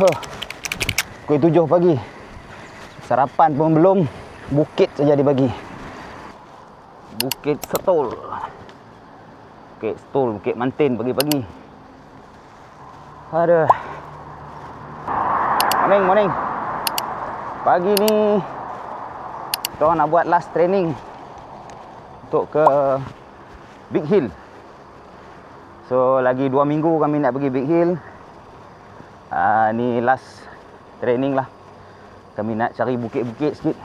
Pukul 7 pagi. Sarapan pun belum. Bukit saja dibagi. Bukit Setul. Bukit Setul, Bukit Mantin pagi-pagi. Aduh. Morning. Pagi ni kita orang nak buat last training untuk ke Big Hill. So lagi 2 minggu kami nak pergi Big Hill. Ni last training lah. Kami nak cari bukit-bukit sikit.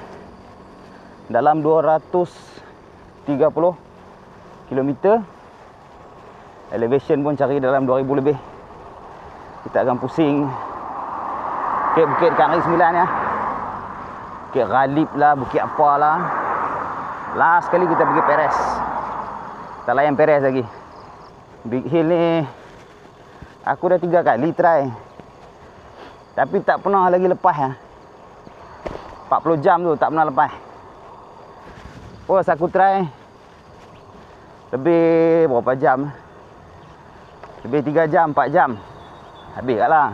Dalam 230 km. Elevation pun cari dalam 2000 lebih. Kita akan pusing bukit-bukit dekat Negeri Sembilan ya. Bukit Ghalib lah, bukit apalah. Last kali kita pergi Perez. Tak layan Perez lagi. Big Hill ni aku dah 3 kali try. Tapi tak pernah lagi lepas ya. 40 jam tu tak pernah lepas. Pas aku try lebih berapa jam? Lebih 3 jam, 4 jam. Habis kat lah.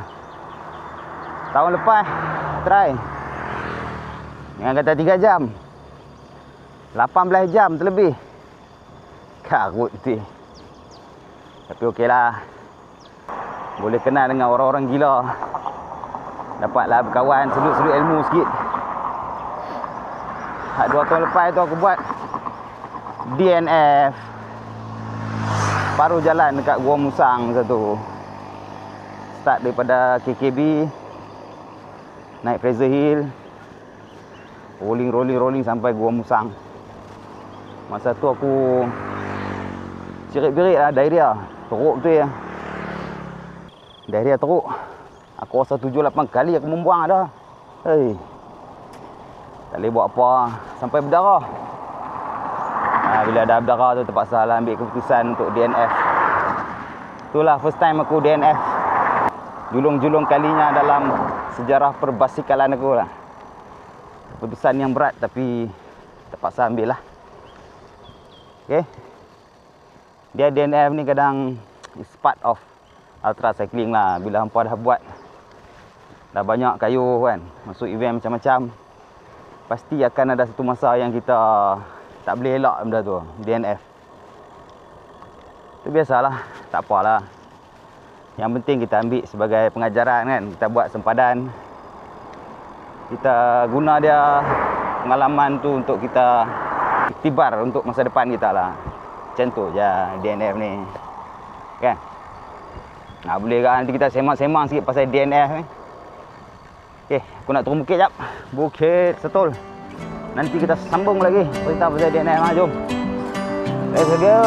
Tahun lepas try. Yang kata 3 jam. 18 jam terlebih. Karut betul. Tapi okey lah. Boleh kenal dengan orang-orang gila. Dapatlah berkawan, sudut-sudut ilmu sikit. 2 tahun lepas tu aku buat DNF. Baru jalan dekat Gua Musang satu. Start daripada KKB. Naik Fraser Hill. Rolling sampai Gua Musang. Masa tu aku cirit-birit lah diarrhea. Teruk betul ya. Diarrhea teruk. Aku rasa 7-8 kali aku membuang dah. Hei. Tak boleh buat apa. Sampai berdarah. Bila dah berdarah tu terpaksa lah ambil keputusan untuk DNF. Itulah first time aku DNF. Julung-julung kalinya dalam sejarah perbasikalan aku lah. Keputusan yang berat tapi terpaksa ambil lah. Okay. Dia DNF ni kadang is part of ultra cycling lah. Bila hampa dah buat dah banyak kayu kan, masuk event macam-macam, pasti akan ada satu masa yang kita tak boleh elak benda tu, DNF. Itu biasalah, tak apalah. Yang penting kita ambil sebagai pengajaran kan, kita buat sempadan. Kita guna dia pengalaman tu untuk kita iktibar untuk masa depan kita lah. Macam tu je DNF ni. Kan? Nah, boleh kan nanti kita semang-semang sikit pasal DNF ni. Okey, aku nak turun bukit jap. Bukit Setul. Nanti kita sambung lagi cerita pasal DNF. Jom. Let's go.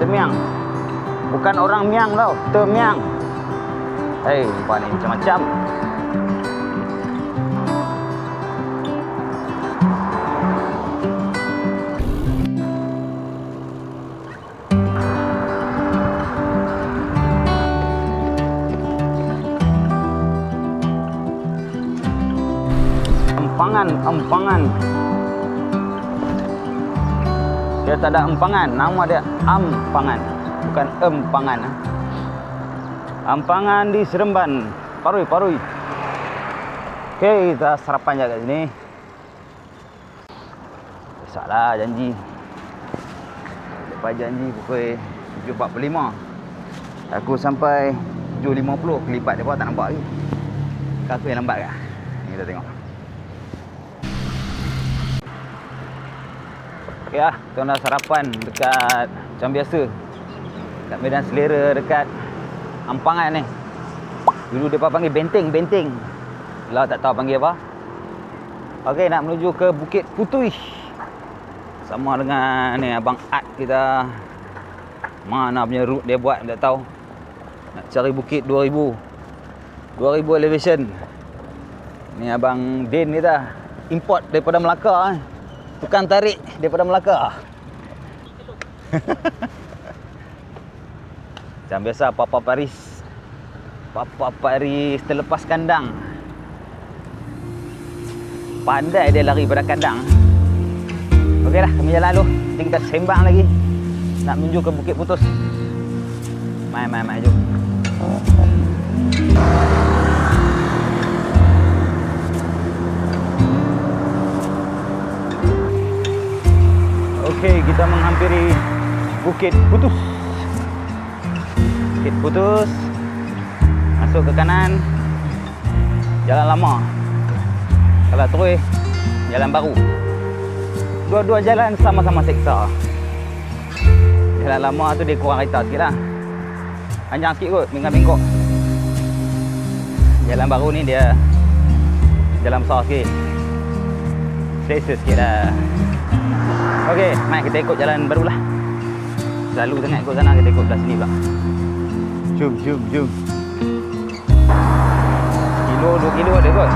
Temiang. Bukan orang Miang tau, Temiang. Hei, nampak ni macam-macam. Empangan. Dia tak ada empangan, nama dia Ampangan, bukan empangan. Ampangan di Seremban, Parui. Okey, kita sarapan je kat sini. Biasalah janji. Lepas janji pukul 7.45. Aku sampai 7.50, kelipat dia pun tak nampak lagi. Aku yang lambat ke? Ni kita tengok. Ya, kita nak sarapan dekat macam biasa dekat Medan Selera, dekat Ampangan ni. Dulu mereka panggil benteng. Lah tak tahu panggil apa. Okey, nak menuju ke Bukit Putui. Sama dengan ni abang Ad kita. Mana punya route dia buat tak tahu. Nak cari bukit 2000 elevation. Ni abang Din ni dah import daripada Melaka. Tukang tarik daripada Melaka. Macam biasa Papa Paris. Papa Paris terlepas kandang. Pandai dia lari pada kandang. Okeylah, kami jalan dulu. Nanti kita sembang lagi. Nak menuju ke Bukit Putus. Mai jom. Okey, kita menghampiri Bukit Putus. Bukit Putus. Masuk ke kanan. Jalan lama. Kalau terus jalan baru. Dua-dua jalan sama-sama seksa. Jalan lama tu dia kurang kereta sikit lah. Panjang sikit kot, bengkok-bengkok. Jalan baru ni dia jalan besar sikit. Selesa sikit lah. Okey, mari kita ikut jalan baru lah. Selalu sangat ikut sana, kita ikut belah sini pula. Jom. Kilo, 2 kilo ada kot.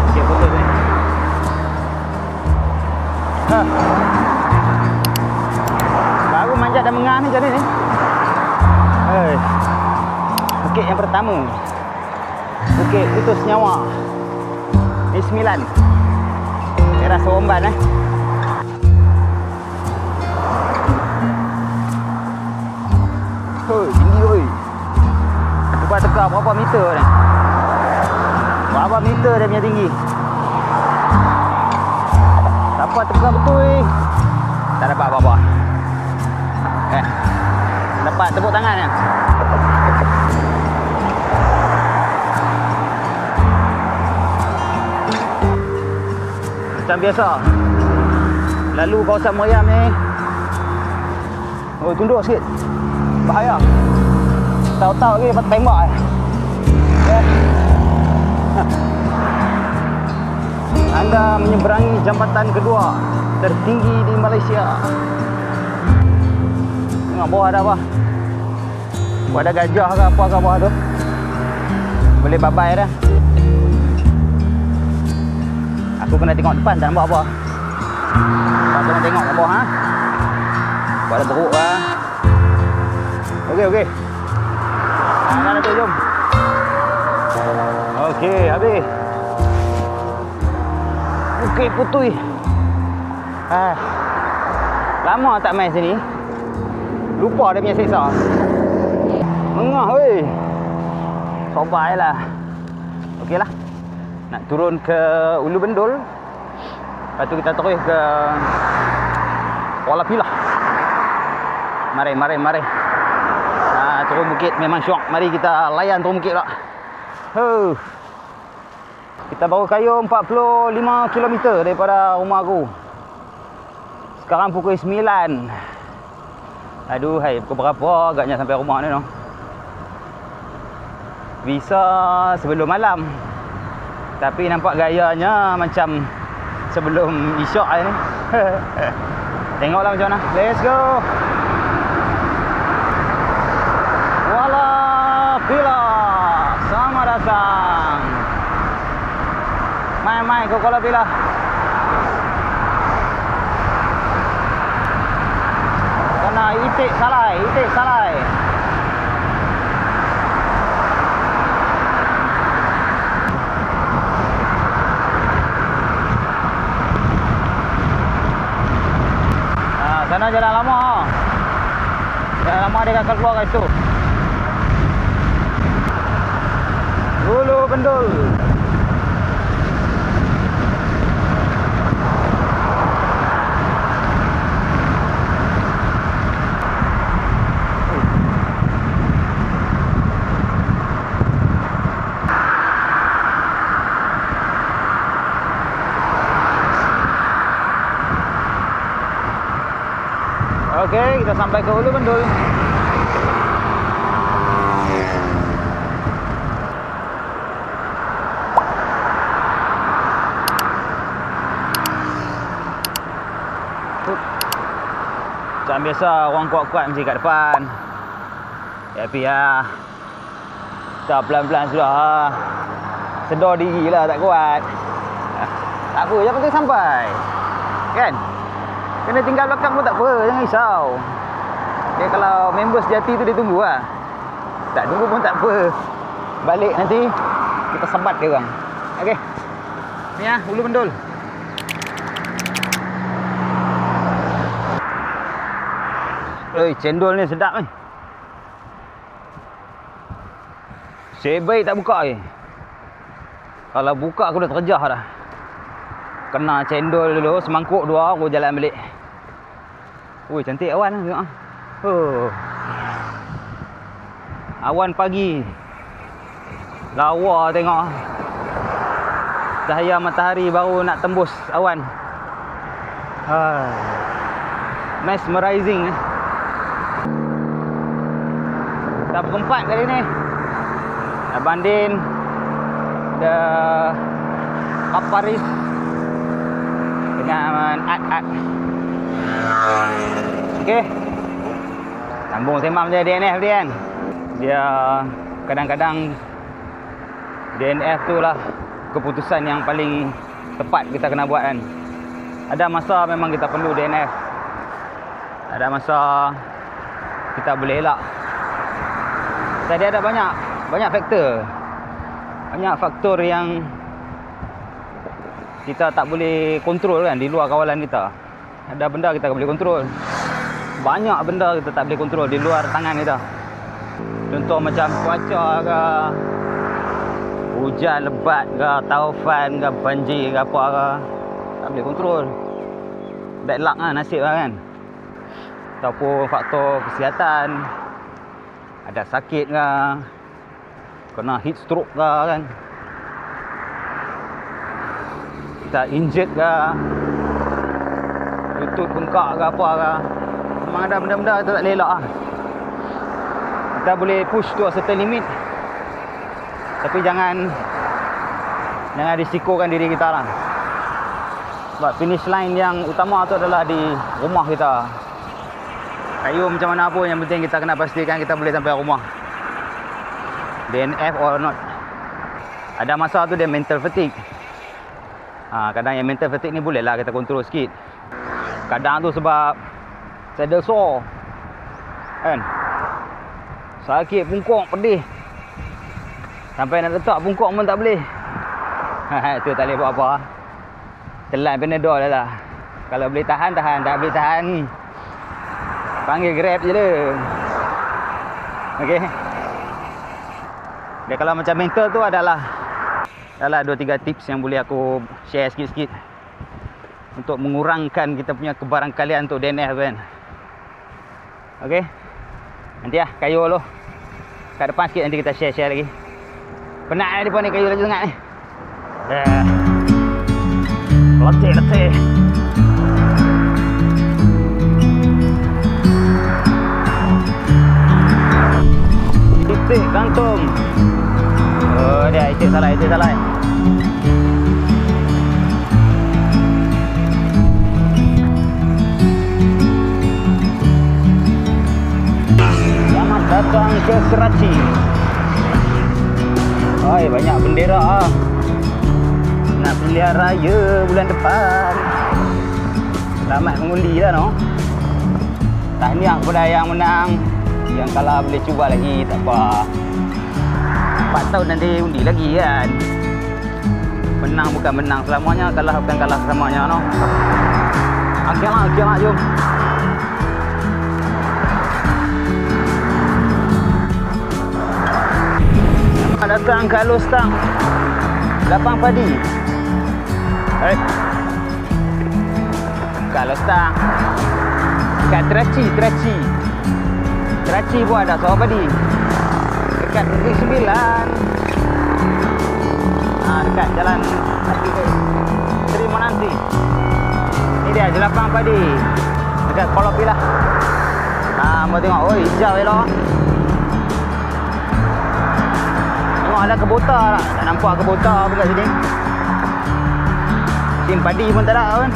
Bukit Putus ni. Baru manjat dan mengah ni jadi ni. Bukit yang pertama. Bukit Putus Nyawa. Ni 9. Daerah Seremban tinggi oi. Cuba teka berapa meter ni. Berapa meter dia punya tinggi. Siapa teka betul tak dapat apa-apa. Dapat tepuk tangan ya. Macam biasa. Lalu kawasan Meriam ni. Tunduk sikit. Bahaya. Tahu-tahu lagi dapat tembak Anda menyeberangi jambatan kedua tertinggi di Malaysia. Tengok bawah ada apa? Ada gajah ke apa ke bawah tu. Boleh babai dah. Aku kena tengok depan tak nampak apa. Kau kena tengok kat bawah Ada teruk lah. Okey. Mana tu, jom. Okey, habis. Bukit Putus. Lama tak main sini. Lupa dia punya seksa. Mengah weh. Sobai lah. Okeylah. Nak turun ke Ulu Bendul. Lepas tu kita terus ke Kuala Pilah. Mari. Turun bukit memang syok. Mari kita layan turun bukit pula. Kita baru kayuh 45 km daripada rumah aku. Sekarang pukul 9. Aduh, pukul berapa agaknya sampai rumah ni no. Bisa sebelum malam. Tapi nampak gayanya macam sebelum isyak ni. Tengoklah macam mana. Let's go. Kuala Selamat datang. Mai ke Kuala Pilah. Kena itik salai. Sana jalan lama. Jalan lama dia akan keluar kat situ. Ulu Bendul. Okey, kita sampai ke Ulu Bendul. Macam biasa orang kuat-kuat mesti kat depan. Happy lah. Kita pelan-pelan sudah lah. sedar diri lah, tak kuat. Tak apa, yang penting sampai. Kan? Kena tinggal belakang pun tak apa, jangan risau. Okay, kalau member sejati tu dia tunggu lah. Tak tunggu pun tak apa. Balik nanti kita sebat dia orang. Okey. Ni lah, Ulu Bendul. Cendol ni sedap ni. Sebaik tak buka ni. Kalau buka aku dah terjah dah. Kena cendol dulu, semangkuk dua, aku jalan balik. Ui, cantik awan lah, tengok. Awan pagi. Lawa tengok. Cahaya matahari baru nak tembus awan. Mesmerizing. Dah berempat kali ni. Abang Din, ada Paparis dengan Ad. Okey. Sambung sembang je DNF dia kan. Dia kadang-kadang DNF tu lah keputusan yang paling tepat kita kena buat kan. Ada masa memang kita perlu DNF. Ada masa kita boleh elak. Tadi ada banyak faktor. Banyak faktor yang kita tak boleh kontrol kan, di luar kawalan kita. Ada benda kita boleh kontrol. Banyak benda kita tak boleh kontrol di luar tangan kita. Contoh macam cuaca ke, hujan lebat ke, taufan ke, banjir ke apa ke, tak boleh kontrol. Bad luck lah, nasib lah kan. Ataupun faktor kesihatan, ada sakit ke, kena heat stroke ke kan, kita injured ke, lutut bengkak ke apa ke. Memang ada benda-benda kita tak boleh elak lah. Kita boleh push to a certain limit, tapi jangan risikokan diri kita lah. Sebab finish line yang utama tu adalah di rumah kita. Kayu macam mana pun, yang penting kita kena pastikan kita boleh sampai rumah. DNF or not. Ada masa tu dia mental fatigue. Kadang yang mental fatigue ni bolehlah kita kontrol sikit. Kadang tu sebab saddle sore kan, sakit pungkuk, pedih, sampai nak letak pungkuk pun tak boleh. Tu tak boleh buat apa. Telan Panadol lah. Kalau boleh tahan, tak boleh tahan, panggil Grab je lah. Okey. Dia kalau macam mental tu adalah 2-3 tips yang boleh aku share sikit-sikit untuk mengurangkan kita punya kebarangkalian untuk DNF kan. Okey. Nanti lah kayu dulu kat depan sikit, nanti kita share lagi. Penat lah depan ni, kayu lagi sangat ni. Letih. Titik gantung. Oh dia, itu salah. Selamat datang ke Kerachi. Oi, banyak bendera ah. Nak pilihan raya bulan depan. Selamat mengundi lah no. Tahniah kepada yang menang. Yang kalah boleh cuba lagi, tak apa. 4 tahun nanti undi lagi kan. Menang bukan menang selamanya, kalah bukan kalah selamanya no. Okey lah, jom. Selamat datang ke Alustang Lapang Padi. Ke Alustang, kat Kerachi pun ada sawah padi. Dekat Negeri Sembilan. Dekat jalan Seri Monanti. Ni dia Jelapang Padi. Dekat Kolop Pilah. Mau tengok, oi hijau elok. Tengok ada kebota tak? Tak nampak kebota pun kat sini. Musim padi pun tak ada kan.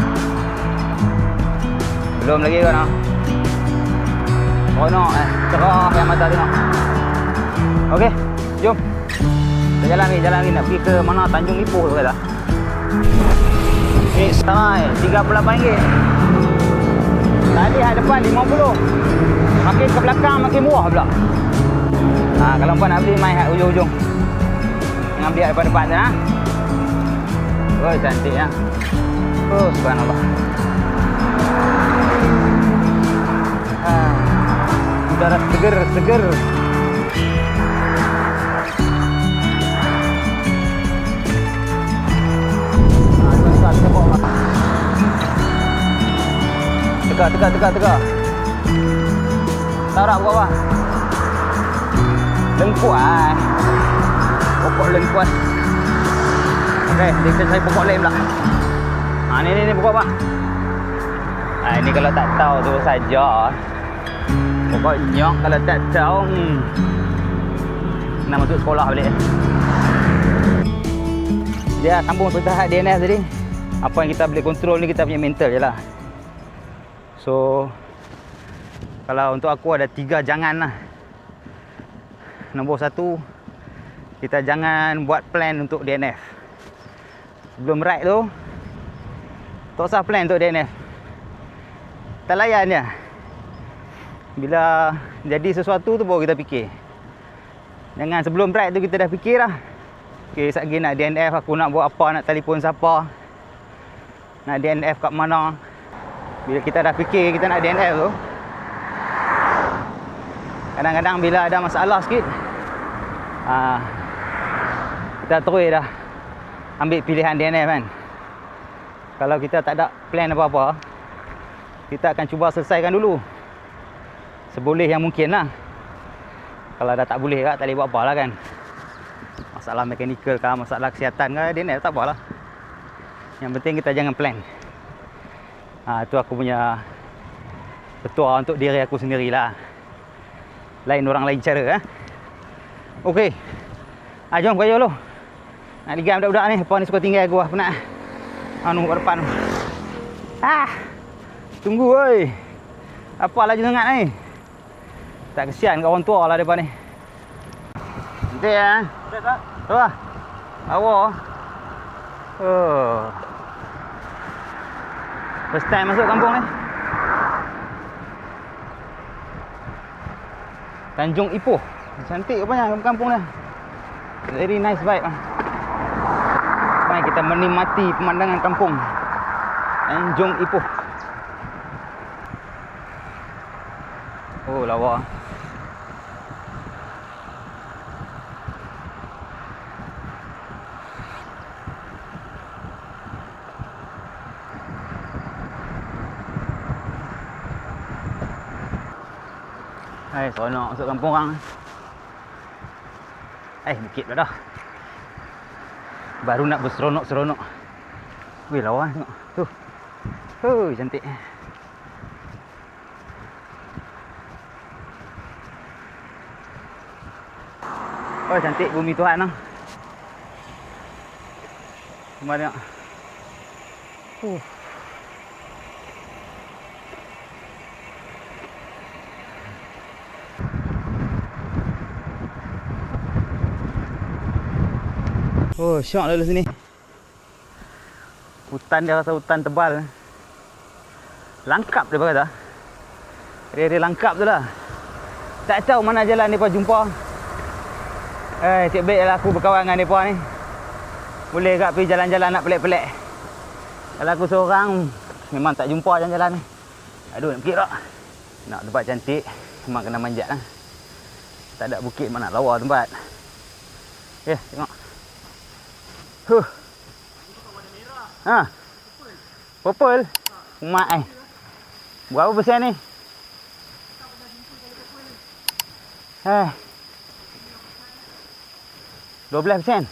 Belum lagi kan. Cerah yang mata tengok. Okey, jom. Kita jalan lagi nak pergi ke mana? Tanjung Ipoh tu kata. Sampai RM38. Tadi hadapan RM50. Makin ke belakang makin murah pula. Kalau kau nak beli mai kat hujung-hujung. Jangan beli kat depan-depan sana. Oh, cantik ya. Oh, subhanallah. Udara seger. Tegak. Tarak buat apa? Lengkuas. Pokok lengkuas. Okey, kita cari pokok lain pula. Ni pokok apa? Ini kalau tak tahu tu saja. Pokok nyok kalau tak tahu. Nak masuk sekolah balik. Dia sambung perintah DNF tadi. Apa yang kita boleh kontrol ni kita punya mental je lah. So kalau untuk aku ada 3 jangan lah. Nombor 1, kita jangan buat plan untuk DNF. Sebelum ride tu tak usah plan untuk DNF. Kita layan je. Bila jadi sesuatu tu baru kita fikir. Jangan sebelum ride tu kita dah fikir lah. Okay, sekejap nak DNF, aku nak buat apa, nak telefon siapa, nak DNF kat mana. Bila kita dah fikir kita nak DNF tu, kadang-kadang bila ada masalah sikit, kita terus dah ambil pilihan DNF kan. Kalau kita tak ada plan apa-apa, kita akan cuba selesaikan dulu seboleh yang mungkin lah. Kalau dah tak boleh tak boleh buat apa lah kan. Masalah mekanikal kah, masalah kesihatan kah, DNF tak apa lah. Yang penting kita jangan plan. Itu aku punya petua untuk diri aku sendirilah. Lain orang lain cara. Okey. Jom kaya dulu. Nak ligam budak-budak ni. Lepas ni suka tinggal aku lah. Penat. Kat depan. Tunggu oi. Apa laju sangat ni? Tak kesian kat orang tua lah depan ni. Nanti ya. Tu lah. Awak. First time masuk kampung ni. Tanjung Ipoh. Cantik rupanya kampung dah. Very nice vibe. Mari kita menikmati pemandangan kampung Tanjung Ipoh. Oh, lawa. Seronok masuk kampung orang. Bukit dah dah. Baru nak berseronok-seronok. Weh, lawa tengok. Tu. Cantik. Oh, cantik bumi Tuhan lah. Mari tengok. Oh, syok lalu sini. Hutan dia rasa hutan tebal. Langkap dia kata. Dia langkap tu lah. Tak tahu mana jalan mereka jumpa. Cik baik lah aku berkawan dengan mereka ni. Boleh kat pergi jalan-jalan nak pelik-pelik. Kalau aku seorang, memang tak jumpa jalan-jalan ni. Aduh, nak pergi tak? Nak tempat cantik, memang kena manjat lah. Tak ada bukit mana lawa tempat. Tengok. Purple. Umat berapa persen ni? 12%.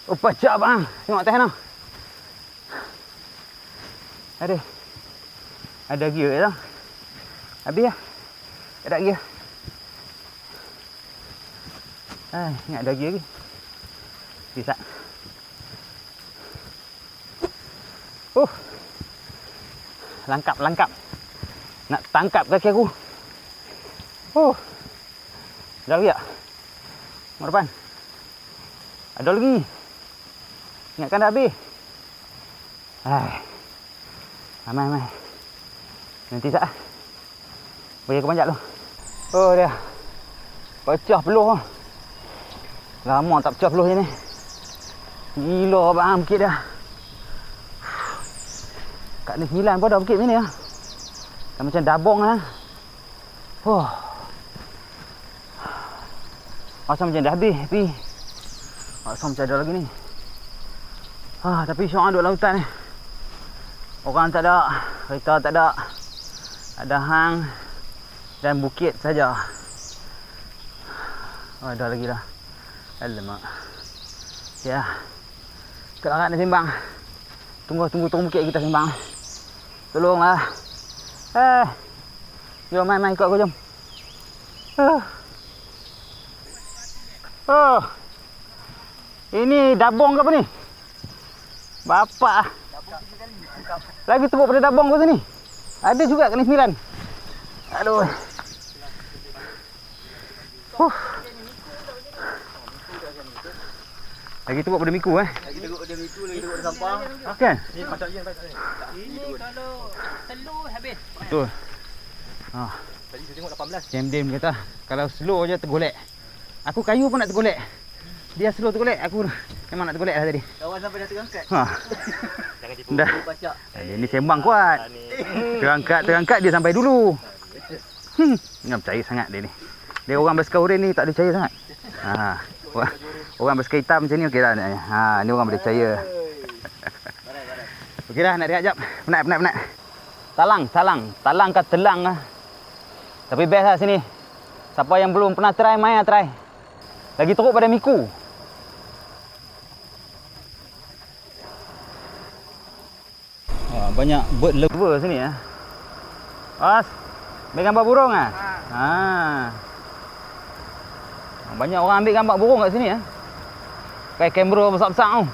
Pecah bang. Tengok atas sana. Ada gear ke tak? Habis lah. Tak ada gear. Ingat ada gear lagi. Bisa. Langkap. Nak tangkap kaki aku. Dah lagi tak? Mak depan. Ada lagi. Ingatkan dah habis. Amai. Nanti tak. Bagi aku panjat tu. Oh dia. Pecah peluh. Lama tak pecah peluh je ni. Gila bang bukit dah. Kat ni 9 pun dah bukit ni lah. Dah macam dabong lah. Rasa macam dah habis tapi rasa macam ada lagi ni. Tapi syok duduk lautan ni. Orang tak ada, kereta tak ada. Ada hang dan bukit saja. Ada lagi dah. Alamak. Ya. Kelarat nak sembang. Tunggu bukit kita sembang. Tolonglah. Jom main ikut aku jom. Ini dabong ke apa ni? Bapak. Lagi teruk pada dabong ke sini? Ada juga kat ni 9. Aduh. Lagi teruk pada miku Lagi teruk pada miku, lagi teruk pada sampah. Kan? Ni macam je ini kalau telur habis. Betul. Tadi saya tengok 18. Jam kata kalau slow je tergolek. Aku kayu pun nak tergolek. Dia slow tergolek, aku memang nak tergolek lah tadi. Kawan sampai dah terangkat. Jangan tipu. Dah. Pacak. Dia ni sembang kuat. Terangkat dia sampai dulu. Jangan percaya sangat dia ni. Dia orang bersuka oren ni tak ada percaya sangat. Orang bersuka hitam macam ni okey lah. Ni orang boleh percaya. Okey dah nak rehat jap. Penat. Talang ke telang lah. Tapi best lah sini. Siapa yang belum pernah try, main lah try. Lagi teruk pada miku. Banyak bird lover sini ya. Ambil gambar burung ah. Banyak orang ambil gambar burung kat sini ya. Pakai kamera besar-besar tu.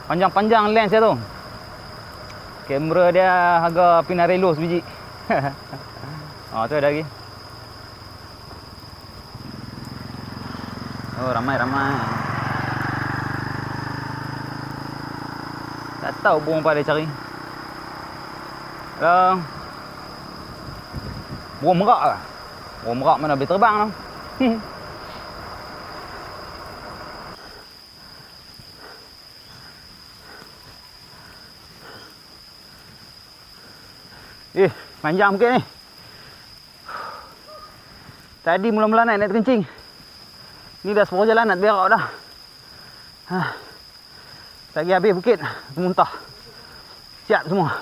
Panjang-panjang lens dia tu. Kamera dia harga Pinarello sebiji. Tu ada lagi. Ramai. Tak tahu burung apa dia cari. Burung merak lah. Burung merak mana boleh terbang tu. Panjang bukit ni. Tadi mula-mula naik terkencing. Ni dah separuh jalan nak berak dah. Lagi habis bukit, muntah. Siap semua.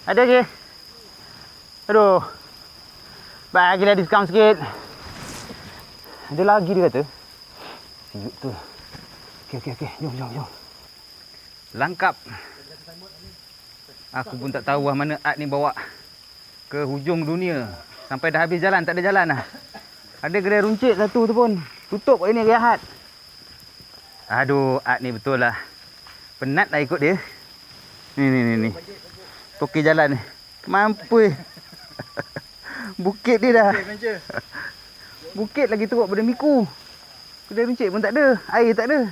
Ada je. Aduh. Bagilah diskaun sikit. Ada lagi dia kata. Siut tu. Okey. Jom. Langkap. Aku pun tak tahu mana Ad ni bawa ke hujung dunia. Sampai dah habis jalan, tak ada jalan lah. Ada gerai runcit satu tu pun. Tutup ini rehat. Aduh, Ad ni betul lah. Penat lah ikut dia. Ni. Toki jalan ni. Mampu. Bukit dia dah. Bukit lagi teruk pada miku. Gerai runcit pun tak ada. Air tak ada.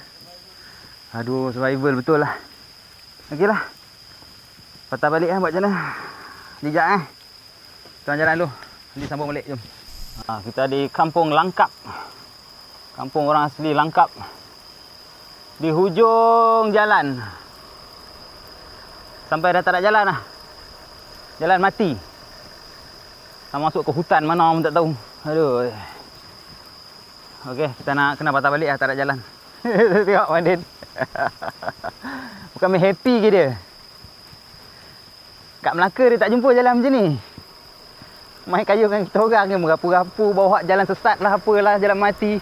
Aduh, survival betul lah. Okeylah. Patah balik buat macam mana. Jejak Tuan jalan dulu. Nanti sambung balik, jom. Kita di Kampung Langkap. Kampung orang asli Langkap. Di hujung jalan. Sampai dah tak ada jalan lah. Jalan mati. Masuk ke hutan mana pun tak tahu. Aduh. Okey, kita nak kena patah balik lah, tak ada jalan. Tengok Madin. Bukan main happy ke dia. Kat Melaka dia tak jumpa jalan macam ni. Main kayu dengan kita orang ni, merapu-rapu, bawa jalan sesat lah, apalah, jalan mati.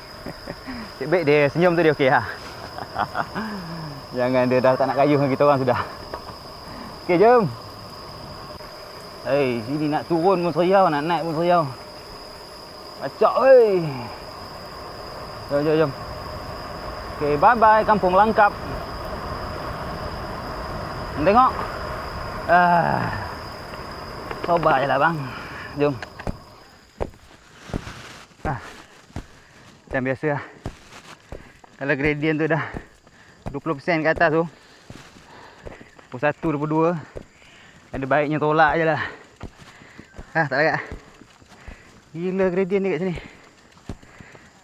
Cik baik dia, senyum tu dia okey lah. Jangan dia dah tak nak kayu dengan kita orang sudah. Okey, jom. Sini nak turun pun seriau, nak naik pun seriau. Pacak weh. Jom. Okey, bye-bye Kampung Langkap. Tengok. Coba je lah bang. Jom. Macam biasa lah. Kalau gradient tu dah 20% ke atas tu, 21, 22, ada baiknya tolak je lah. Tak larat. Gila gradient dekat sini.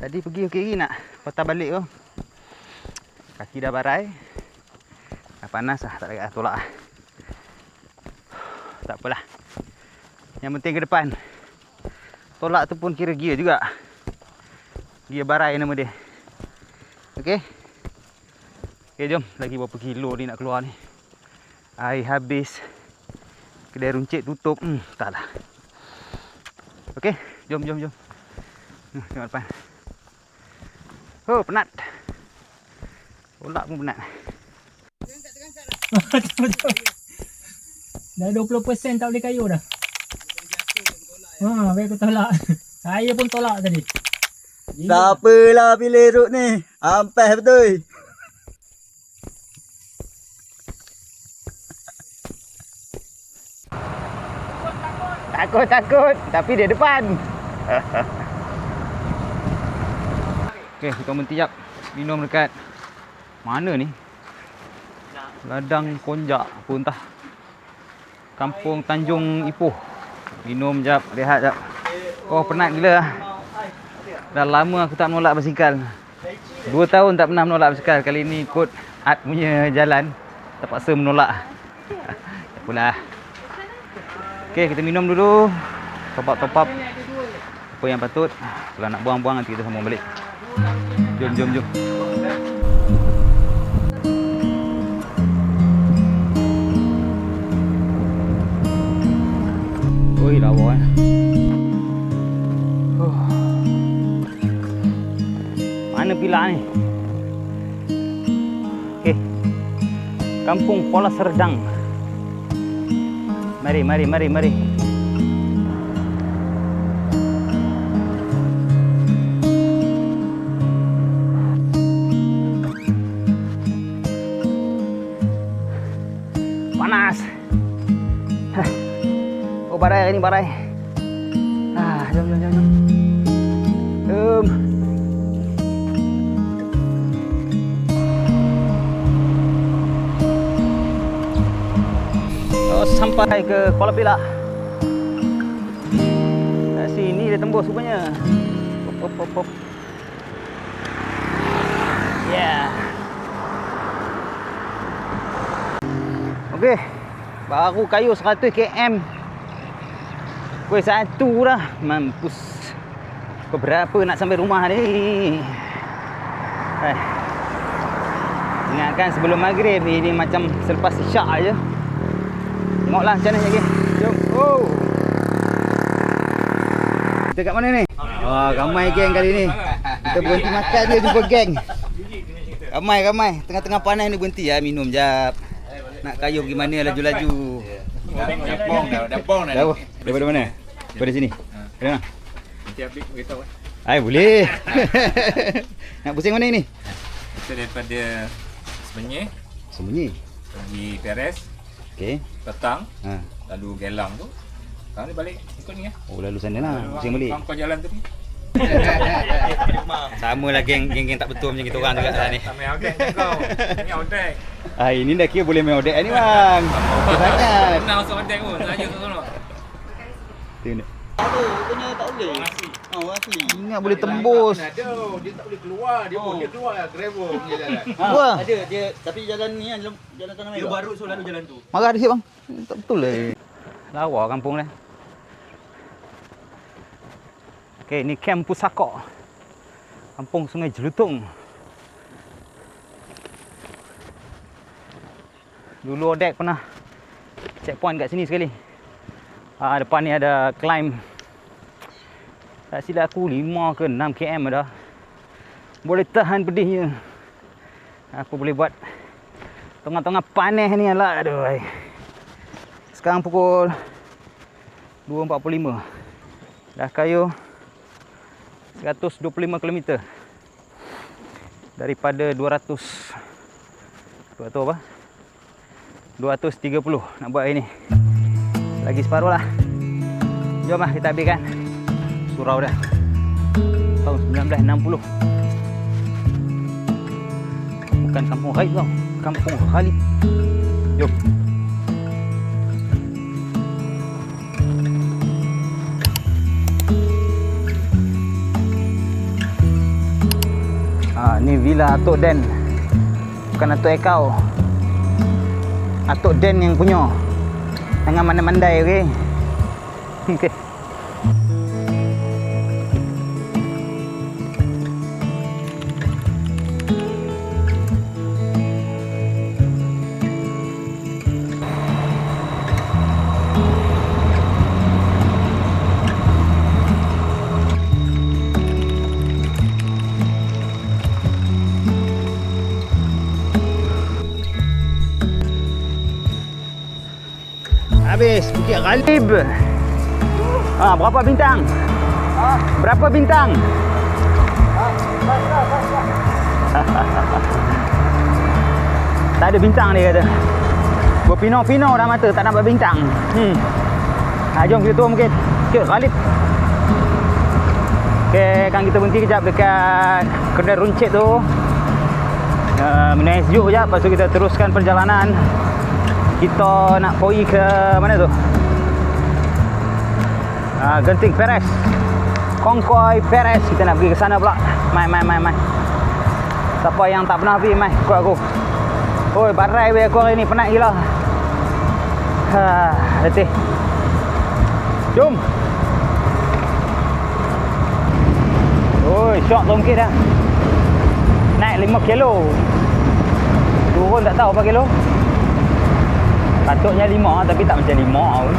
Tadi pergi okey lagi nak patah balik tu. Kaki dah barai. Dah panas lah, tak larat tolak lah. Tak apalah. Yang penting ke depan. Tolak tu pun kira gear juga. Gear barai nama dia. Okey. Okey, jom. Lagi berapa kilo ni nak keluar ni. Air habis. Kedai runcit tutup. Tak lah. Okey, jom. Tengok depan. Oh, penat. Tolak pun penat. Dah 20% tak boleh kayu dah. Baik aku tolak. Saya pun tolak tadi. Siapalah pilih rut ni? Ampas betul. Takut. Tapi dia depan. Okey, kita berhenti jap. Minum dekat mana ni? Ladang Konjak apa entah. Kampung Tanjung Ipoh. Minum jap, rehat jap. Oh, penat gila lah. Dah lama aku tak menolak basikal. 2 tahun tak pernah menolak basikal. Kali ni ikut Art punya jalan, terpaksa menolak. Tak apalah. Okey, kita minum dulu. Top up. Apa yang patut. Kalau nak buang-buang nanti kita sambung balik. Jom. Oi, lawa eh. Mana pila ni? Okey. Kampung Pola Serdang. Mari. Panas. Oh, barai ni, barai. Jom. Sampai ke Kuala Pilah. Kat sini dia tembus rupanya. Hop. Yeah. Okey. Baru kayu 100 km. Weh, 1 dah. Mampus. Berapa nak sampai rumah ni? Ingatkan sebelum maghrib ni macam selepas isyak je. Tengoklah macam mana lagi. Jom. Oh. Kita kat mana ni? Ramai geng kali ni. Kita berhenti makan dia jumpa geng. Ramai. Tengah-tengah panas ni berhenti minum jap. Nak kayu pergi mana laju-laju. Dapong dah. Daripada mana? Daripada sini. Dari mana? Nanti update beritahu. Boleh. Nak pusing mana ni? Kita daripada Semenyi pergi Peres. Okey. Petang. Lalu Gelang tu. Sekarang ni balik ikut ni . Oh, lalu sana lah. Pusing balik. Kau jalan tu ni. Sama lah geng tak betul macam kita orang juga lah ni. Tak main odek kau. Ini odek. Ini dah kira boleh main odek ni bang. Okey sangat. Pernah masuk odek pun. Saja sono. Tengok. Rupanya tak boleh. Asli. Ingat boleh tembus. Ada. Dia tak boleh keluar. Dia keluar gravel punya jalan. Ada dia tapi jalan ni jalan tanah merah. Dia baru so lalu jalan tu. Marah dia bang. Tak betul lah. Lawa kampung ni. Okey, ni Camp Pusaka. Kampung Sungai Jelutung. Dulu Odek pernah checkpoint kat sini sekali. Depan ni ada climb. Tak silap aku 5 ke 6 km dah. Boleh tahan pedihnya. Aku boleh buat tengah-tengah panas ni lah. Aduh. Sekarang pukul 2.45. Dah kayu 125 km. Daripada 200 apa? 230 nak buat hari ni. Lagi separuh lah. Jom lah kita habiskan surau dah. tahun 1960. Bukan kampung Ghaib tau, kampung Khalid. Jom. Ni villa Atuk Den. Bukan Atuk Ekau. Atuk Den yang punya. Jangan mandai-mandai, okey? Okey. Habis Bukit Ghalib. Berapa bintang? Berapa bintang? Tak ada bintang dia kata. Berpino-pino dah mata, tak nampak bintang. Jom kita turun mungkin Bukit Ghalib. Okay, kan kita berhenti kejap dekat kedai runcit tu. Minum sejuk kejap, lepas tu kita teruskan perjalanan. Kita nak pergi ke mana tu? Genting Perez. Kongkoi Perez. Kita nak pergi ke sana pula. Mai. Siapa yang tak pernah pergi, mai ikut aku. Oi, barai weh aku hari ni, penat gila. Letih. Jom. Oi, syok tu mungkin dah. Naik 5 kilo. Turun tak tahu berapa kilo. Patutnya 5 tapi tak macam 5 pun.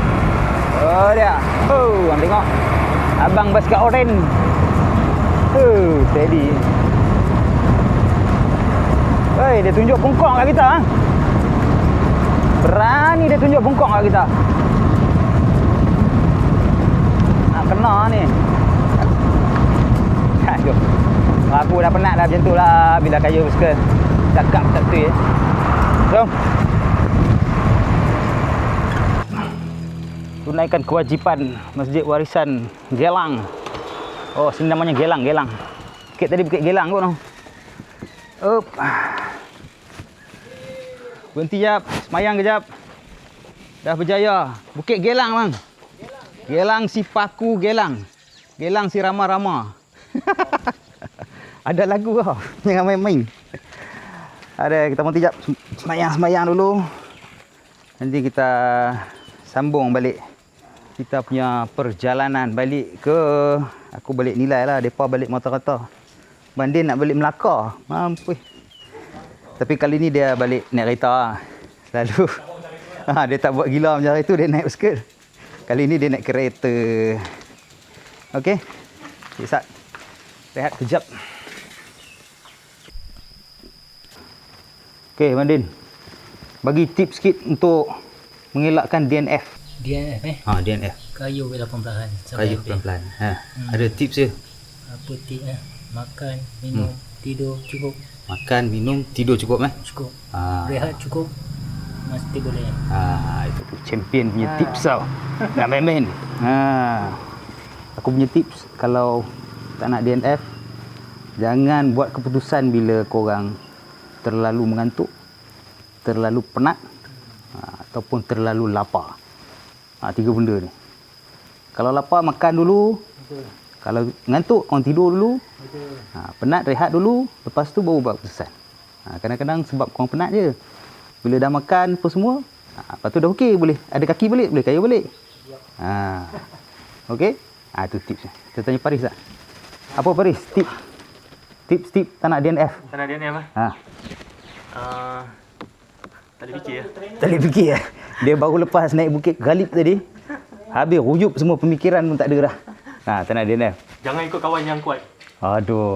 Oh dia. Abang tengok. Abang basikal oren. Steady. Hei, dia tunjuk bungkong kat kita. Berani dia tunjuk bungkong kat kita. Nak kena ni. Jom. Aku dah penat dah macam tu lah bila kayu basikal. Cakap tak tu ya. Jom. Tunaikan kewajipan Masjid Warisan Gelang. Oh, sini namanya Gelang. Bukit tadi Bukit Gelang kot. Berhenti jap, semayang kejap. Dah berjaya. Bukit Gelang bang. Gelang si Paku Gelang. Gelang si Rama-Rama. Ada lagu kau. Jangan main-main. Ada, kita berhenti jap. Semayang dulu. Nanti kita sambung balik kita punya perjalanan balik ke, aku balik Nilai lah, depa balik Motor-Kata. Bandin nak balik Melaka. Mampus. Tapi kali ni dia balik naik kereta. Selalu dia tak buat gila macam itu, dia naik basikal. Kali ni dia naik kereta. Okey. Sat. Rehat kejap. Okey, Bandin. Bagi tips sikit untuk mengelakkan DNF. DNF DNF. Kayu pelan-pelan. Kayu pelan-pelan. Ada tips je. Apa tips Makan, minum, tidur cukup. Makan, minum, tidur cukup Cukup. Rehat cukup. Mesti boleh. Itu champion punya tips tau. Nak main-main. Aku punya tips kalau tak nak DNF, jangan buat keputusan bila korang terlalu mengantuk, terlalu penat, ataupun terlalu lapar. 3 benda ni. Kalau lapar, makan dulu. Betul. Kalau ngantuk, korang tidur dulu. Betul. Penat, rehat dulu. Lepas tu baru buat keputusan. Kadang-kadang sebab korang penat je. Bila dah makan apa semua, lepas tu dah okey, boleh ada kaki balik, boleh kayu balik. Okey? Itu tipsnya. Kita tanya Paris tak? Apa Paris? Tips tak nak DNF. Tak nak DNF tak boleh fikir Tak boleh fikir Dia baru lepas naik Bukit Ghalib tadi. Habis ruyup semua pemikiran pun tak ada dah. Tak nak DNF. Jangan ikut kawan yang kuat. Aduh.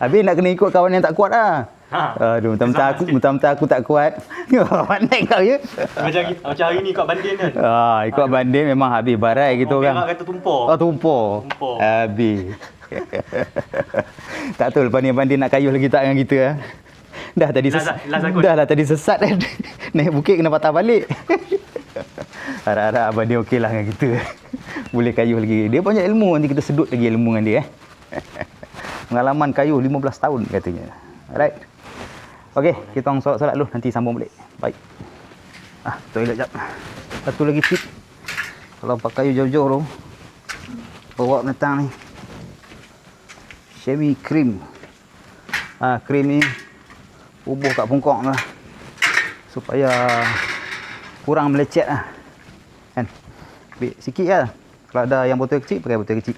Habis nak kena ikut kawan yang tak kuat lah. Aduh, mentang-mentang aku tak kuat. Pandai kau ya. Macam hari ni ikut bandin kan. Ikut bandin memang habis barai gitu kan. Orang kata tumpur. Tumpur. Habis. Tak tahu lepas ni bandin nak kayuh lagi tak dengan kita. Dah tadi sesat kan. Naik bukit kena patah balik. Harap-harap abang dia okey lah dengan kita. Boleh kayuh lagi. Dia banyak ilmu, nanti kita sedut lagi ilmu dengan dia. Pengalaman kayu 15 tahun katanya. Alright. Okey, kita orang solat-solat dulu, nanti sambung balik. Baik. Toilet jap. Satu lagi tip. Kalau pakai kayu jauh-jauh tu, bawa datang ni semi cream. Cream ni bubuh kat pungkok lah, supaya kurang melecet lah. Kan? Ambil sikit lah. Kalau ada yang botol kecil, pakai botol kecil.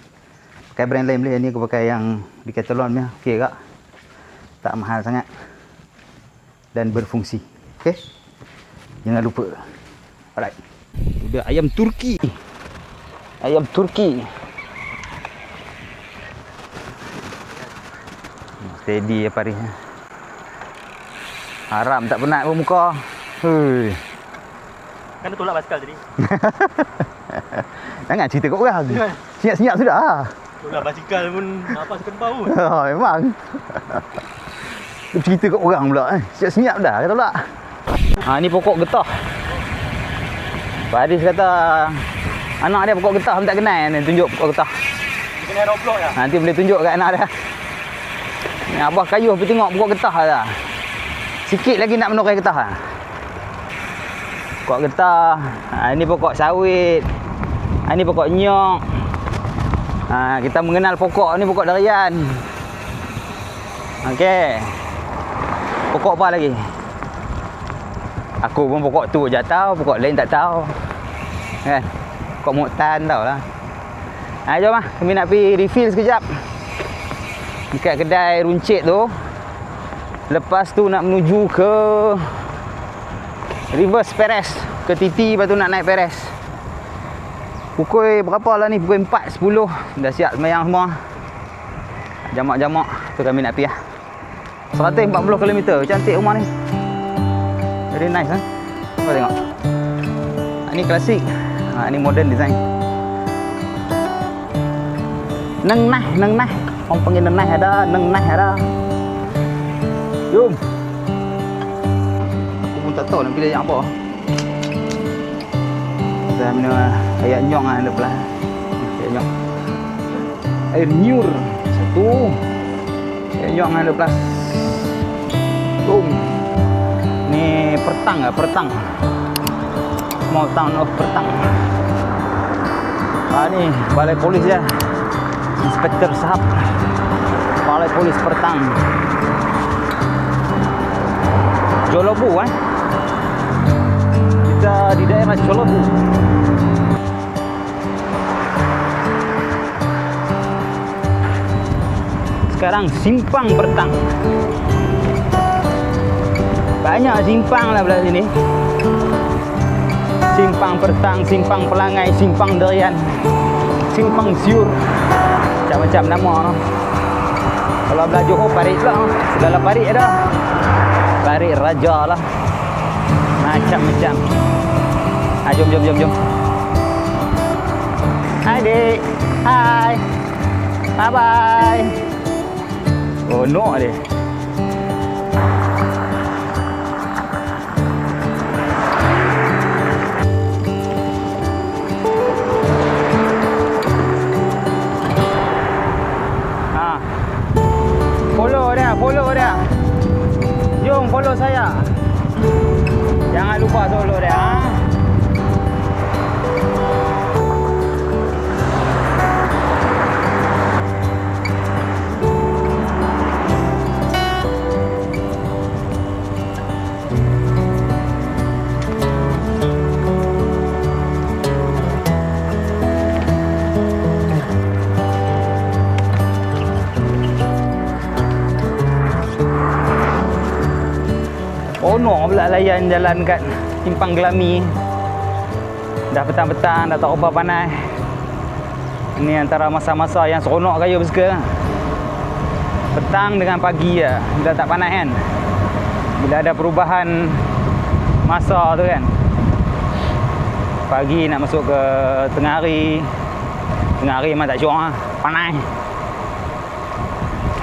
Pakai brand lain boleh. Ni aku pakai yang Decathlon punya. Okey kak. Tak mahal sangat. Dan berfungsi. Okey? Jangan lupa. Alright. Itu dia ayam Turki. Ayam Turki. Steady apa hari. Haram tak penat pun muka. Hei. Kan dia tolak basikal tadi. Jangan cerita kat orang. Senyap-senyap sudah. Tolak basikal pun nafas kembau. Memang. Dia cerita kat orang pula. Senyap-senyap dah kata pula. Ni pokok getah. Pak Haris kata anak dia pokok getah tak kenal ni, tunjuk pokok getah. Dia kena Roblox ya. Nanti boleh tunjuk kat anak dia. Ni abah kayuh pergi tengok pokok getah dah. Sikit lagi nak menurai getah lah. Pokok getah. Ini pokok sawit. Ini pokok nyok. Kita mengenal pokok ni, pokok durian. Okey. Pokok apa lagi? Aku pun pokok tu je tahu, pokok lain tak tahu. Kan? Pokok muktan tahu lah. Jom lah, kami nak pergi refill sekejap dekat kedai runcit tu. Lepas tu nak menuju ke Reverse Perez, ke Titi, lepas tu nak naik Perez. Pukul berapa lah ni? Pukul 4.10. Dah siap semayang semua. Jamak-jamak tu kami nak pergi lah. 140 km. Cantik rumah ni. Very nice kan? Kau tengok. Ini klasik. Ini modern design. Neng nah. Orang panggil neng nah ada, neng nah ada. Jom. Aku pun tak tahu nak pilih yang apa. Saya minum air nyong ada belah. Air nyong. Air nyur. Satu. Air nyong ada belah. Jom. Ni Pertang. Small town of Pertang. Ni balai polis dia. Inspektor Sahab. Balai polis Pertang. Jolobu Kita di daerah Jolobu. Sekarang simpang Pertang. Banyak simpang lah belah sini. Simpang Pertang, simpang Pelangai, simpang Durian, simpang Siur. Macam-macam nama. Kalau belah Johor, parit lah. Segala parit ada. Parit Raja lah. Macam-macam. Jom. Hai dek. Hai. Bye-bye. Oh no dia. Follow dia. Jom follow saya. Jangan lupa follow dia. Ono pula layan jalan kat Simpang Gelami. Dah petang-petang, dah tak apa panas. Ini antara masa-masa yang seronok kayu bersuka. Petang dengan pagi ya, bila tak panas kan. Bila ada perubahan masa tu kan. Pagi nak masuk ke tengah hari. Tengah hari memang tak syok lah, panas.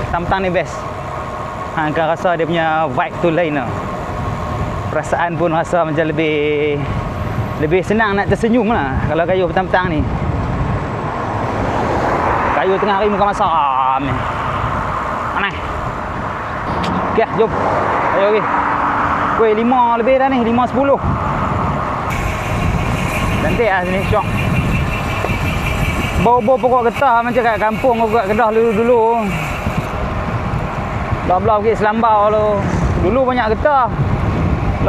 Petang-petang ni best. Akan rasa dia punya vibe tu lain lah. Perasaan pun rasa macam lebih senang nak tersenyum lah kalau kayu petang-petang ni. Kayu tengah hari muka masam ni. Mana? Okey, jom. Ayo okey. Weh, 5 lebih dah ni, 5.10. Cantik lah sini, syok. Bau-bau pokok getah macam kat kampung aku kat Kedah dulu. Belah-belah pergi Selambau tu. Dulu banyak getah.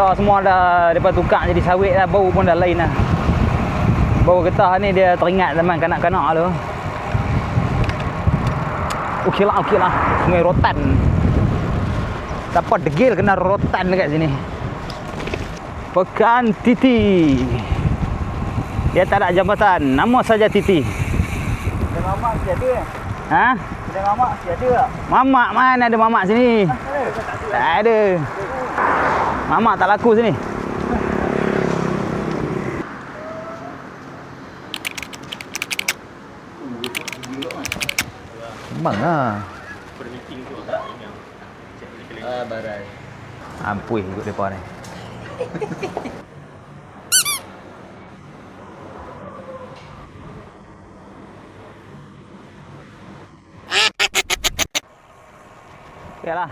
Lah semua dah depa tukar jadi sawit dah, bau pun dah lain dah. Bau getah ni dia teringat zaman kanak-kanak tu. Okeylah. Sungai Rotan. Dapat degil kena rotan dekat sini. Pekan Titi. Dia tak ada jambatan, nama saja Titi. Ada mamak si ada. Ha? Ada mamak si ada tak? Mamak mana ada mamak sini? Tak ada. Mamak tak laku sini. Mana? Bermeeting tu tak yang cek Barai. Ampui ikut depa ni. Okeylah.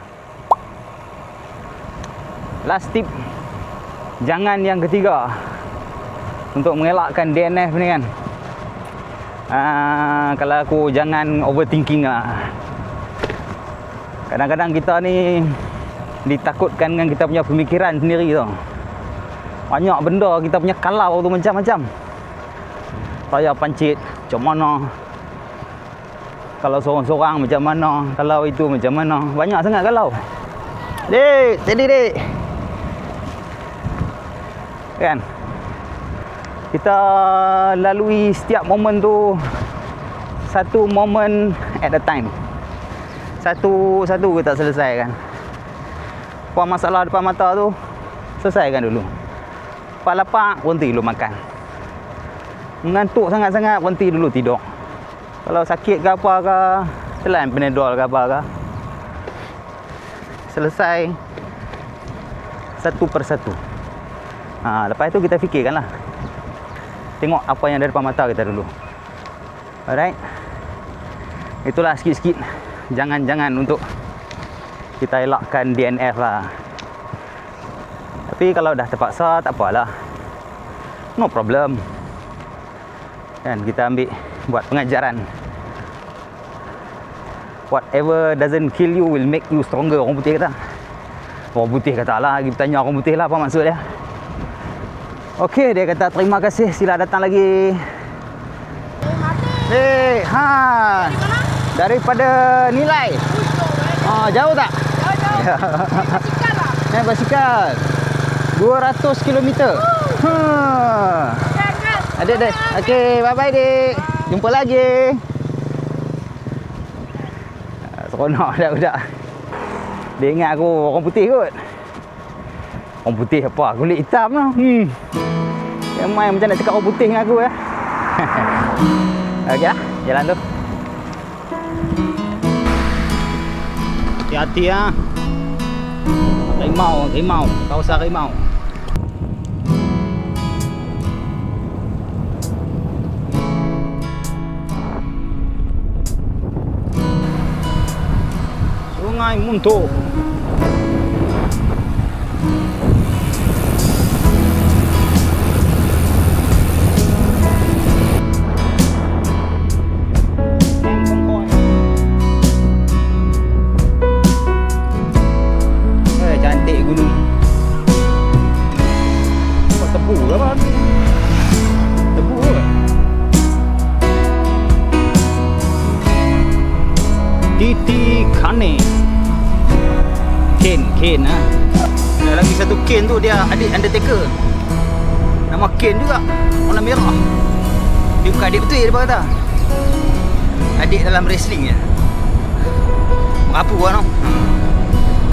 Last tip. Jangan yang ketiga. Untuk mengelakkan DNF ni kan. Kalau aku jangan overthinking lah. Kadang-kadang kita ni ditakutkan dengan kita punya pemikiran sendiri tu. Banyak benda kita punya kalau tu macam-macam. Saya pancit macam mana, kalau seorang-seorang macam mana, kalau itu macam mana. Banyak sangat kalau. Dek, steady dek. Kan? Kita lalui setiap momen tu satu momen at a time. Satu-satu kita selesaikan. Apa masalah depan mata tu, selesaikan dulu. Lepas lapar, berhenti dulu makan. Mengantuk sangat-sangat, berhenti dulu tidur. Kalau sakit ke apa ke, telan Panadol ke apa ke. Selesai satu persatu. Lepas itu kita fikirkanlah. Tengok apa yang ada depan mata kita dulu. Alright. Itulah sikit-sikit jangan-jangan untuk kita elakkan DNF lah. Tapi kalau dah terpaksa, tak apalah. No problem. Kan kita ambil buat pengajaran. Whatever doesn't kill you will make you stronger. Orang putih kata. Orang putih kata lah. Kita tanya orang putih lah apa maksud dia. Okey, dia kata terima kasih. Sila datang lagi. Hey, ha. Daripada Nilai. Jauh tak? Jauh. Naik basikal. 200 km. Adik. Okey, bye-bye dik. Jumpa lagi. Seronok budak-budak. Dia ingat aku orang putih kot. Orang putih apa? Kulit hitam lah. Yang main macam nak cakap orang putih dengan aku ya. Okey lah, jalan tu. Hati-hati ya. Rimau. Kawasan rimau. Sungai Munto. Cantik gunung. Apa tebu ke apa? Tebu ke? Titi Kane. Ken lah. Ada lagi satu Ken tu, dia adik Undertaker. Nama Ken juga, warna merah. Dia bukan adik betul dia kata. Adik dalam wrestling je. Merapu lah no.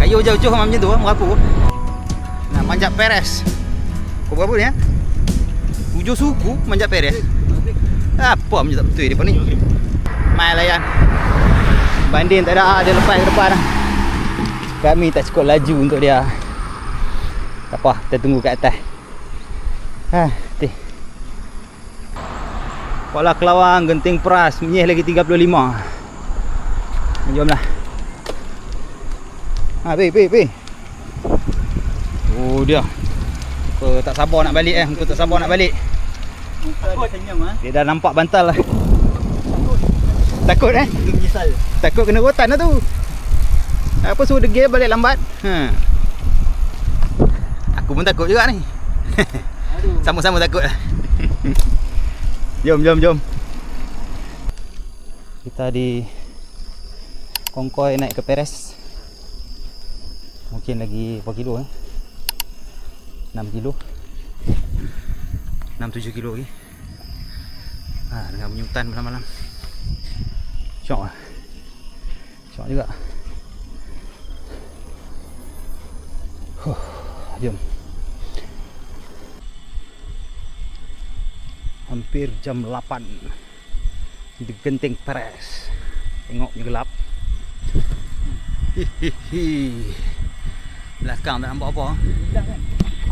Kayu jauh-jauh macam tu merapu. Nak manjat Perez. Kau berapa ni 7 suku manjat Perez. Apa macam tak betul depa ni. Mai layan. Banding tak ada, dia lepas ke depan dah. Kami tak cukup laju untuk dia. Tak apa, kita tunggu kat atas. Kuala Kelawang, Genting Peras, Menyih lagi 35. Jomlah. Ha, pi. Oh dia. Aku tak sabar nak balik Aku tak sabar nak balik. Takut senyum Dia dah nampak bantal lah. Takut Menyesal. Takut kena rotan lah tu. Apa suruh degil balik lambat. Aku pun takut juga ni. Sama-sama takut lah. Jom. Kita di Kongkoi naik ke Peres. Mungkin lagi berapa kilo 6 kilo 6-7 kilo lagi. Dengan bunyi hutan malam-malam. Syok lah. Syok juga. Jom. Hampir jam 8 di Genting Peres. Tengoknya gelap. Hihihi. Belakang tak nampak apa. Hilang kan?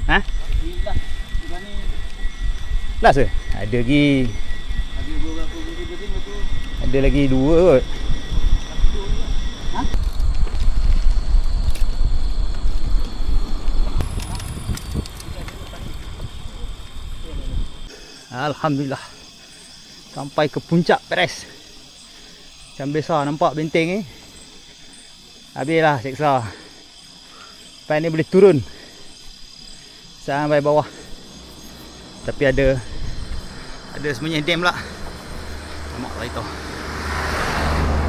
Ha? Hilang. Bukan ni. Last ke? Ada lagi. Ada beberapa benda tu. Ada lagi 2 kot. Ha? Alhamdulillah. Sampai ke puncak Peres. Macam besar nampak benteng ni. Habislah seksa. Lepas ni boleh turun sampai bawah. Tapi ada Semenyih Dam pula. Nampak lah itu.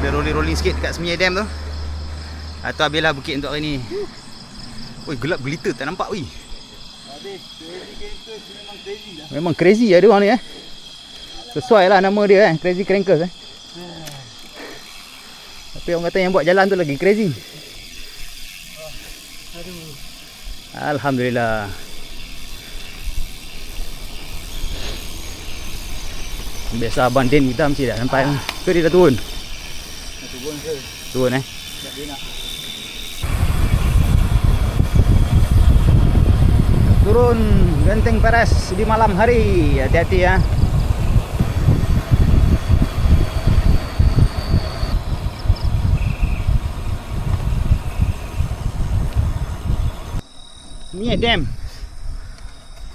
Ada rolling sikit dekat Semenyih Dam tu. Atau habislah bukit untuk hari ni. Oi, gelap gelita tak nampak weh. Habis. Crazy memang crazy lah. Memang crazy ada orang ni Sesuai lah nama dia Crazy Crankers Tapi orang kata yang buat jalan tu lagi crazy. Alhamdulillah. Biasa Abang Din kita mesti dah sampai ke dia dah turun? Turun ke? Turun Tak dia nak. Turun Genting Peres di malam hari. Hati-hati ya. Ni dam.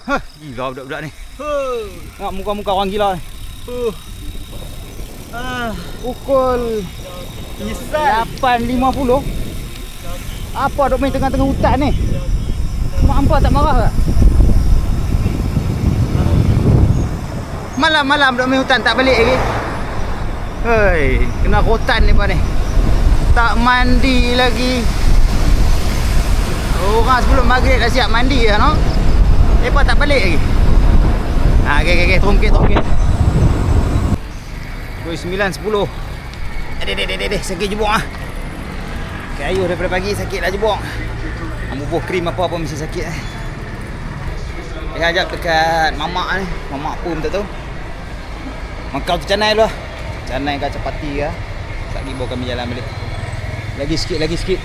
Hah, gila budak-budak ni. Tengok muka-muka orang gila ni. Pukul 8.50. Apa duk main tengah-tengah hutan ni? Mak hampa tak marah ke? Malam-malam duk main hutan tak balik lagi. Hei, kena rotan ni apa ni? Tak mandi lagi. Orang sebelum maghrib dah siap mandi lah no. Mereka tak balik lagi. Okay, turun sikit. Pukul 9.10. Adik, sakit jebok ah. Kayu daripada pagi sakit dah jebok. Bubuh krim apa mesti sakit ajak dekat mamak ni. Mamak apa pun tak tahu. Makau tu canai dulu lah. Canai ke capati ke. Lagi bawa kami jalan balik. Lagi sikit.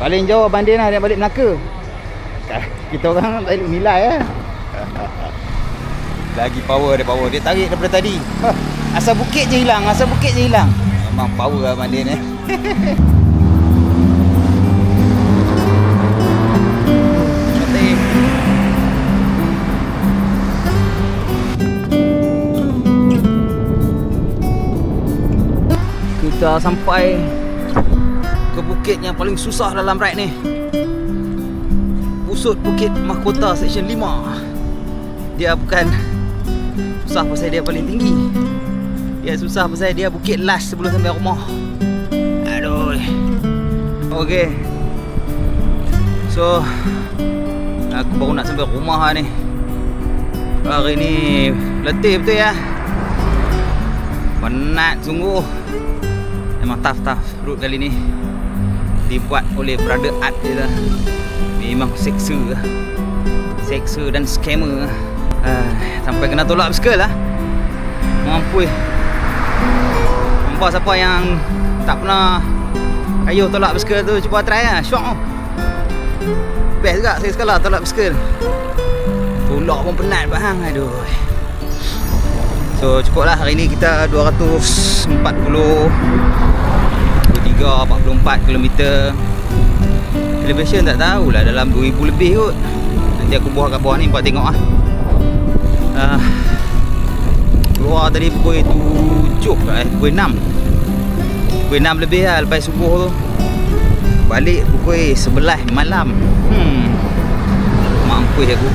Paling jauh Abang Din lah dia balik Melaka. Kita orang balik nilai Lagi power dia tarik daripada tadi. Asal bukit je hilang. Memang power Abang Din Kita sampai ke bukit yang paling susah dalam ride ni. Pusut Bukit Mahkota Seksyen 5. Dia bukan susah pasal dia paling tinggi. Dia susah pasal dia bukit last sebelum sampai rumah. Aduh. Okey. So aku baru nak sampai rumah ni. Hari ni letih betul ya. Penat sungguh. Memang tough route kali ni. Dibuat oleh Brother Art je lah. Memang seksa dan scammer sampai kena tolak bisikal lah. Mampus. Nampak siapa yang tak pernah ayuh tolak bisikal tu cuba try lah. Syok tau. Best juga saya sekali tolak bisikal. Tolak pun penat bahang. Aduh. So cukup lah hari ni kita 243 44 km. Elevation tak tahulah, dalam 2000 lebih kot. Nanti aku buah kat bawah ni, buat tengok lah. Keluar tadi pukul 7 pukul 6. Pukul 6 lebih lah lepas subuh tu. Balik pukul 11 malam. Mampus aku.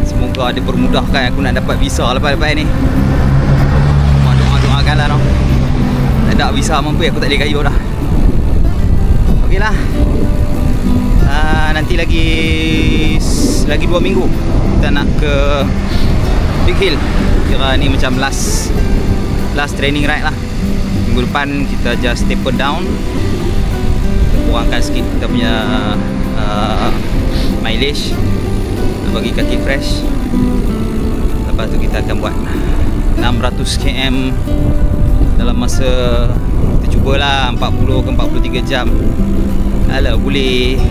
Semoga dia permudahkan aku nak dapat visa lepas-lepas ni. Doa-doakan lah. Tak ada visa mampus aku tak boleh kayuh dah. Okey lah. Nanti lagi 2 minggu kita nak ke Big Hill. Kira ni macam last training ride lah. Minggu depan kita just taper down, kita kurangkan sikit kita punya mileage, bagi kaki fresh. Lepas tu kita akan buat 600 km dalam masa, kita cubalah 40 ke 43 jam. Kalau boleh,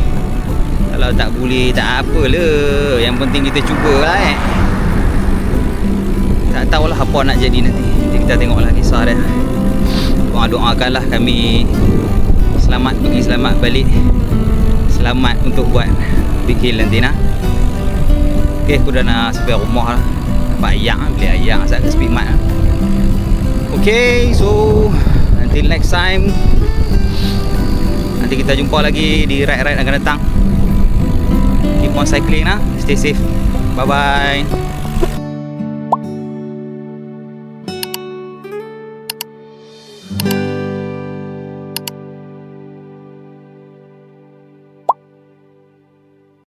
kalau tak boleh tak apalah, yang penting kita cubalah. Tak tahulah apa nak jadi nanti. Jadi kita tengoklah kisah dia. Doakanlah kami selamat pergi, selamat balik, selamat untuk buat Big Hill nanti nah. Okay, aku dah nak sampai rumah lah. Dapat ayam, beli ayam asal ke Speedmart lah. Okay, so until next time, nanti kita jumpa lagi di ride-ride akan datang. Keep on cycling lah. Stay safe. Bye bye.